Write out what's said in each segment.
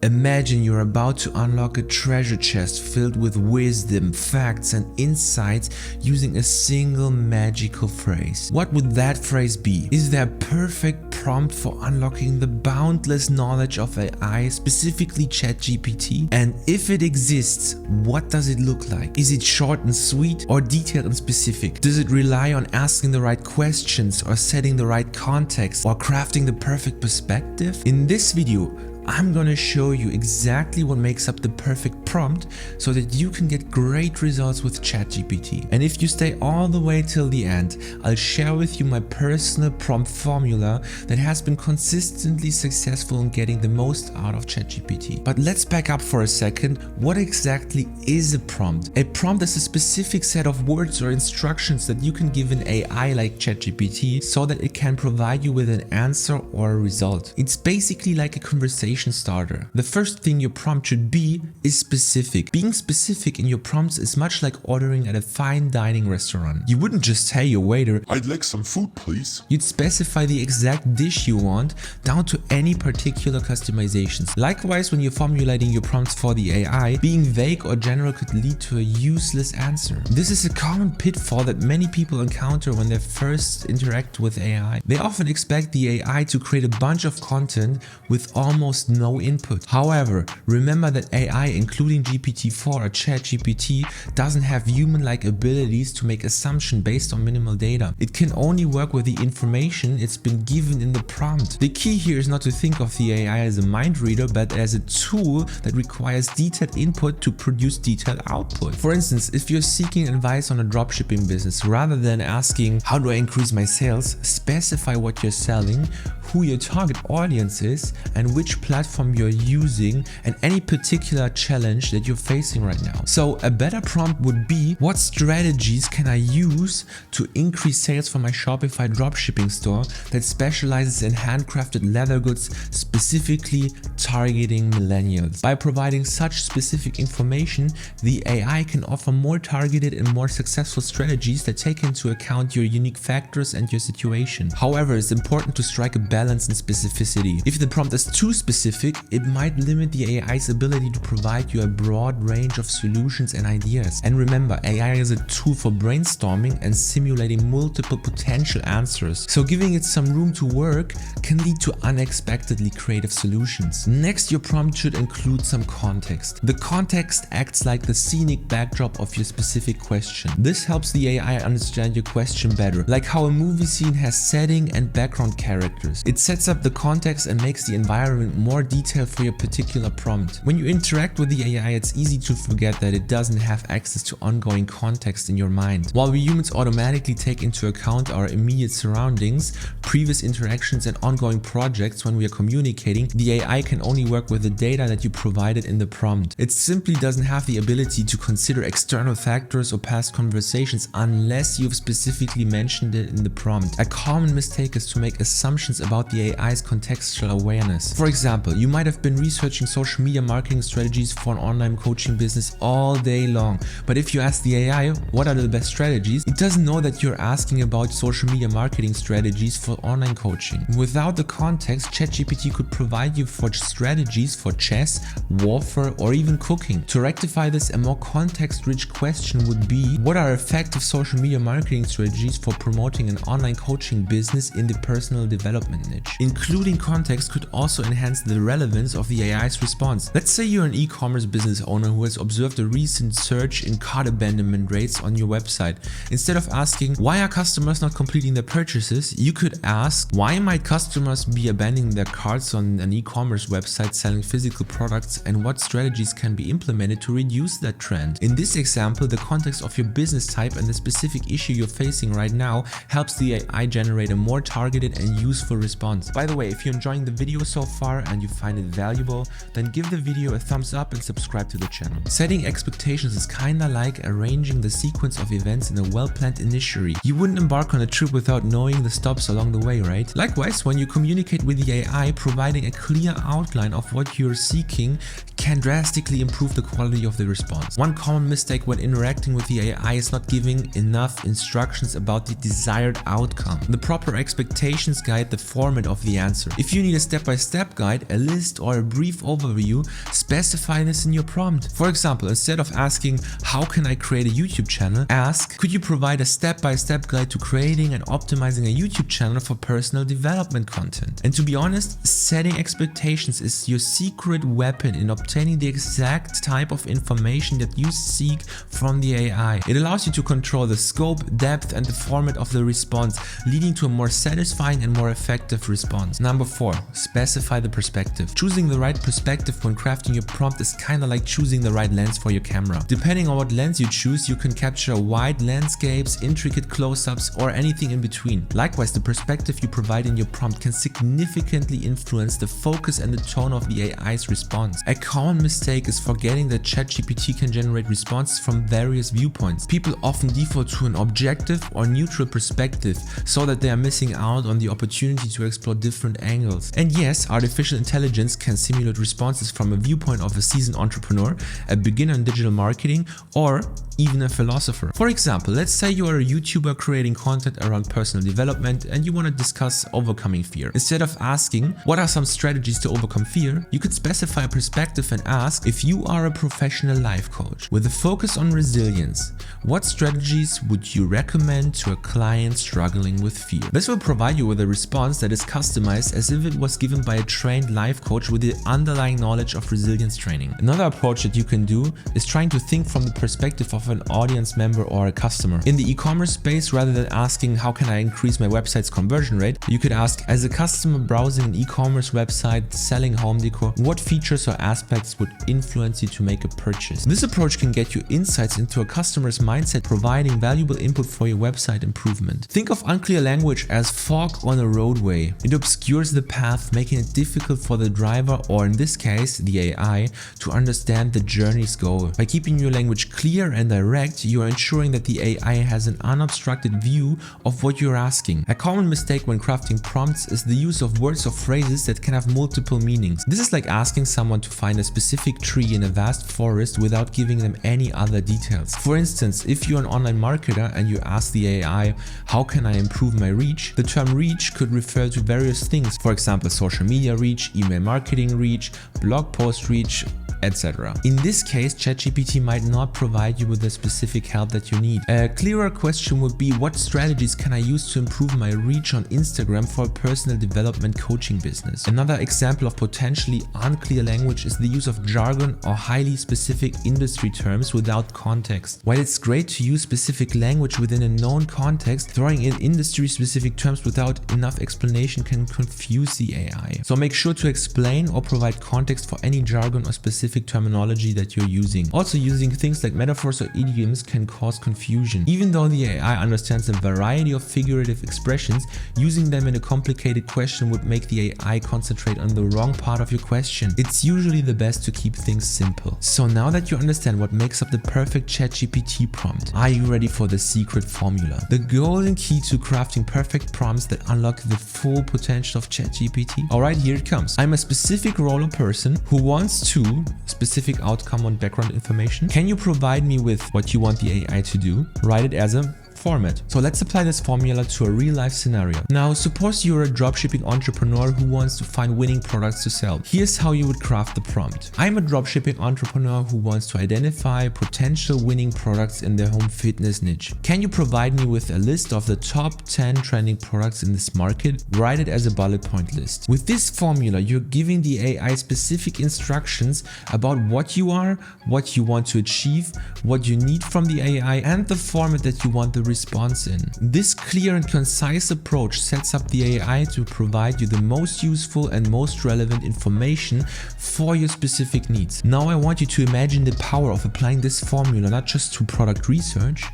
Imagine you're about to unlock a treasure chest filled with wisdom, facts and insights using a single magical phrase. What would that phrase be? Is there a perfect prompt for unlocking the boundless knowledge of AI, specifically ChatGPT? And if it exists, what does it look like? Is it short and sweet or detailed and specific? Does it rely on asking the right questions or setting the right context or crafting the perfect perspective? In this video, I'm gonna show you exactly what makes up the perfect prompt so that you can get great results with ChatGPT. And if you stay all the way till the end, I'll share with you my personal prompt formula that has been consistently successful in getting the most out of ChatGPT. But let's back up for a second. What exactly is a prompt? A prompt is a specific set of words or instructions that you can give an AI like ChatGPT so that it can provide you with an answer or a result. It's basically like a conversation starter. The first thing your prompt should be is specific. Being specific in your prompts is much like ordering at a fine dining restaurant. You wouldn't just tell your waiter, "I'd like some food, please." You'd specify the exact dish you want down to any particular customizations. Likewise, when you're formulating your prompts for the AI, being vague or general could lead to a useless answer. This is a common pitfall that many people encounter when they first interact with AI. They often expect the AI to create a bunch of content with almost no input. However, remember that AI, including GPT-4 or ChatGPT, doesn't have human-like abilities to make assumptions based on minimal data. It can only work with the information it's been given in the prompt. The key here is not to think of the AI as a mind reader, but as a tool that requires detailed input to produce detailed output. For instance, if you're seeking advice on a dropshipping business, rather than asking, "How do I increase my sales?" specify what you're selling, who your target audience is, and which platform you're using, and any particular challenge that you're facing right now. So a better prompt would be, what strategies can I use to increase sales for my Shopify dropshipping store that specializes in handcrafted leather goods, specifically targeting millennials? By providing such specific information, the AI can offer more targeted and more successful strategies that take into account your unique factors and your situation. However, it's important to strike a balance in specificity. If the prompt is too specific, it might limit the AI's ability to provide you a broad range of solutions and ideas. And remember, AI is a tool for brainstorming and simulating multiple potential answers. So giving it some room to work can lead to unexpectedly creative solutions. Next, your prompt should include some context. The context acts like the scenic backdrop of your specific question. This helps the AI understand your question better, like how a movie scene has setting and background characters. It sets up the context and makes the environment more detailed for your particular prompt. When you interact with the AI, it's easy to forget that it doesn't have access to ongoing context in your mind. While we humans automatically take into account our immediate surroundings, previous interactions and ongoing projects when we are communicating, the AI can only work with the data that you provided in the prompt. It simply doesn't have the ability to consider external factors or past conversations unless you've specifically mentioned it in the prompt. A common mistake is to make assumptions about the AI's contextual awareness. For example, you might have been researching social media marketing strategies for an online coaching business all day long, but if you ask the AI what are the best strategies, it doesn't know that you're asking about social media marketing strategies for online coaching. Without the context, ChatGPT could provide you for strategies for chess, warfare, or even cooking. To rectify this, a more context-rich question would be, what are effective social media marketing strategies for promoting an online coaching business in the personal development niche? Including context could also enhance the relevance of the AI's response. Let's say you're an e-commerce business owner who has observed a recent surge in cart abandonment rates on your website. Instead of asking, "Why are customers not completing their purchases?" you could ask, "Why might customers be abandoning their carts on an e-commerce website selling physical products, and what strategies can be implemented to reduce that trend?" In this example, the context of your business type and the specific issue you're facing right now helps the AI generate a more targeted and useful response. By the way, if you're enjoying the video so far and you find it valuable, then give the video a thumbs up and subscribe to the channel. Setting expectations is kinda like arranging the sequence of events in a well-planned itinerary. You wouldn't embark on a trip without knowing the stops along the way, right? Likewise, when you communicate with the AI, providing a clear outline of what you're seeking can drastically improve the quality of the response. One common mistake when interacting with the AI is not giving enough instructions about the desired outcome. The proper expectations guide the format of the answer. If you need a step-by-step guide, a list or a brief overview, specify this in your prompt. For example, instead of asking, how can I create a YouTube channel, ask, could you provide a step-by-step guide to creating and optimizing a YouTube channel for personal development content? And to be honest, setting expectations is your secret weapon in obtaining the exact type of information that you seek from the AI. It allows you to control the scope, depth, and the format of the response, leading to a more satisfying and more effective response. Number 4, specify the perspective. Choosing the right perspective when crafting your prompt is kind of like choosing the right lens for your camera. Depending on what lens you choose, you can capture wide landscapes, intricate close-ups, or anything in between. Likewise, the perspective you provide in your prompt can significantly influence the focus and the tone of the AI's response. A common mistake is forgetting that ChatGPT can generate responses from various viewpoints. People often default to an objective or neutral perspective so that they are missing out on the opportunity to explore different angles. And yes, artificial intelligence can simulate responses from a viewpoint of a seasoned entrepreneur, a beginner in digital marketing, or even a philosopher. For example, let's say you are a YouTuber creating content around personal development and you want to discuss overcoming fear. Instead of asking, what are some strategies to overcome fear, you could specify a perspective and ask, if you are a professional life coach with a focus on resilience, what strategies would you recommend to a client struggling with fear? This will provide you with a response that is customized as if it was given by a trained life coach with the underlying knowledge of resilience training. Another approach that you can do is trying to think from the perspective of an audience member or a customer. In the e-commerce space, rather than asking how can I increase my website's conversion rate, you could ask, as a customer browsing an e-commerce website selling home decor, what features or aspects would influence you to make a purchase? This approach can get you insights into a customer's mindset, providing valuable input for your website improvement. Think of unclear language as fog on a roadway. It obscures the path, making it difficult for the driver, or in this case, the AI, to understand the journey's goal. By keeping your language clear and direct, you are ensuring that the AI has an unobstructed view of what you're asking. A common mistake when crafting prompts is the use of words or phrases that can have multiple meanings. This is like asking someone to find a specific tree in a vast forest without giving them any other details. For instance, if you're an online marketer and you ask the AI, how can I improve my reach? The term reach could refer to various things, for example, social media reach, email marketing reach, blog post reach, etc. In this case, ChatGPT might not provide you with the specific help that you need. A clearer question would be, what strategies can I use to improve my reach on Instagram for a personal development coaching business? Another example of potentially unclear language is the use of jargon or highly specific industry terms without context. While it's great to use specific language within a known context, throwing in industry-specific terms without enough explanation can confuse the AI. So make sure to explain or provide context for any jargon or specific terminology that you're using. Also, using things like metaphors or idioms can cause confusion. Even though the AI understands a variety of figurative expressions, using them in a complicated question would make the AI concentrate on the wrong part of your question. It's usually the best to keep things simple. So now that you understand what makes up the perfect ChatGPT prompt, are you ready for the secret formula? The golden key to crafting perfect prompts that unlock the full potential of ChatGPT? Alright, here it comes. I'm a specific role or person who wants to specific outcome on background information. Can you provide me with what you want the AI to do? Write it as a format. So let's apply this formula to a real life scenario. Now, suppose you're a dropshipping entrepreneur who wants to find winning products to sell. Here's how you would craft the prompt. I'm a dropshipping entrepreneur who wants to identify potential winning products in the home fitness niche. Can you provide me with a list of the top 10 trending products in this market? Write it as a bullet point list. With this formula, you're giving the AI specific instructions about what you are, what you want to achieve, what you need from the AI, and the format that you want the response in. This clear and concise approach sets up the AI to provide you the most useful and most relevant information for your specific needs. Now I want you to imagine the power of applying this formula not just to product research,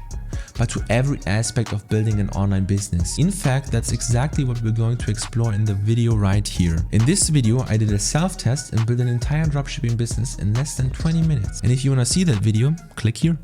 but to every aspect of building an online business. In fact, that's exactly what we're going to explore in the video right here. In this video, I did a self-test and built an entire dropshipping business in less than 20 minutes. And if you want to see that video, click here.